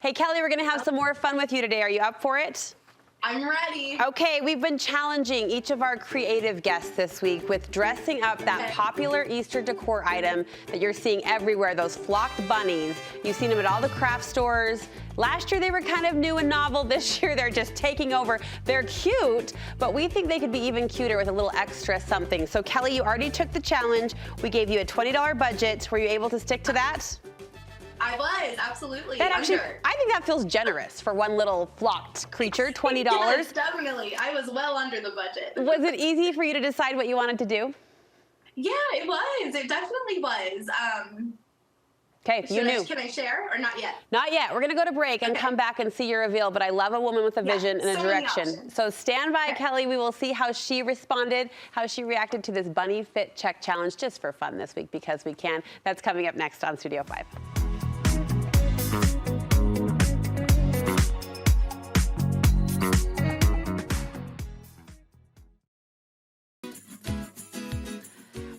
Hey, Kelly, we're going to have some more fun with you today. Are you up for it? I'm ready. Okay, we've been challenging each of our creative guests this week with dressing up that popular Easter decor item that you're seeing everywhere, those flocked bunnies. You've seen them at all the craft stores. Last year they were kind of new and novel. This year they're just taking over. They're cute, but we think they could be even cuter with a little extra something. So Kelly, you already took the challenge. We gave you a $20 budget. Were you able to stick to that? I was, absolutely. That actually, I think that feels generous for one little flocked creature, $20. Yes, definitely. I was well under the budget. Was it easy for you to decide what you wanted to do? Yeah, it was. It definitely was. Okay, you knew. Can I share or not yet? Not yet. We're going to go to break and come back and see your reveal, but I love a woman with a vision and a direction. So stand by, Kelly. We will see how she responded, how she reacted to this bunny fit check challenge just for fun this week because we can. That's coming up next on Studio 5.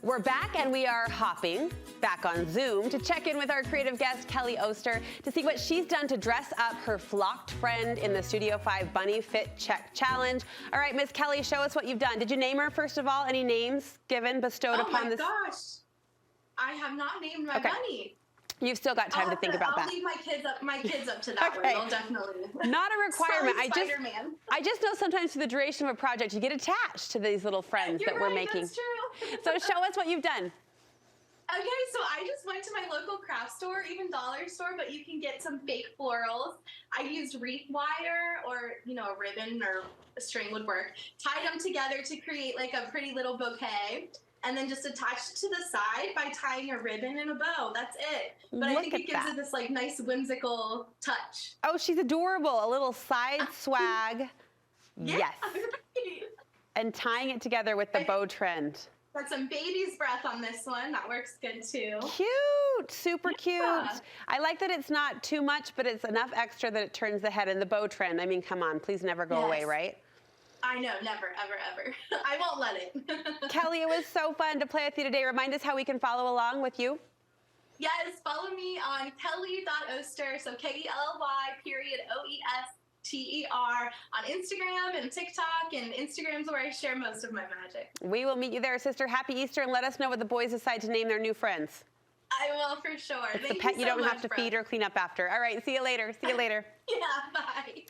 We're back and we are hopping back on Zoom to check in with our creative guest, Kelly Oester, to see what she's done to dress up her flocked friend in the Studio 5 Bunny Fit Check Challenge. All right, Miss Kelly, show us what you've done. Did you name her, first of all? Any names bestowed upon this? Oh my gosh. I have not named my bunny. You've still got time to think about that. I'll leave my kids up to that one. I'll definitely. Not a requirement. Spider-Man. I just know sometimes through the duration of a project, you get attached to these little friends that we're making. That's true. So show us what you've done. Okay, so I just went to my local craft store, even dollar store, but you can get some fake florals. I used wreath wire or, a ribbon or a string would work. Tied them together to create like a pretty little bouquet. And then just attached to the side by tying a ribbon and a bow. That's it. But I think it gives it this like nice whimsical touch. Oh, she's adorable. A little side swag. Yes. Right. And tying it together with the bow trend. Got some baby's breath on this one. That works good too. Cute. Super cute. I like that it's not too much, but it's enough extra that it turns the head and the bow trend. I mean, come on. Please never go away, right? I know, never, ever, ever. I won't let it. Kelly, it was so fun to play with you today. Remind us how we can follow along with you. Yes, follow me on kelly.oester, so KELY.OESTER on Instagram and TikTok, and Instagram's where I share most of my magic. We will meet you there, sister. Happy Easter, and let us know what the boys decide to name their new friends. I will for sure. It's the pet you don't have to feed or clean up after. All right, see you later. See you later. Yeah, bye.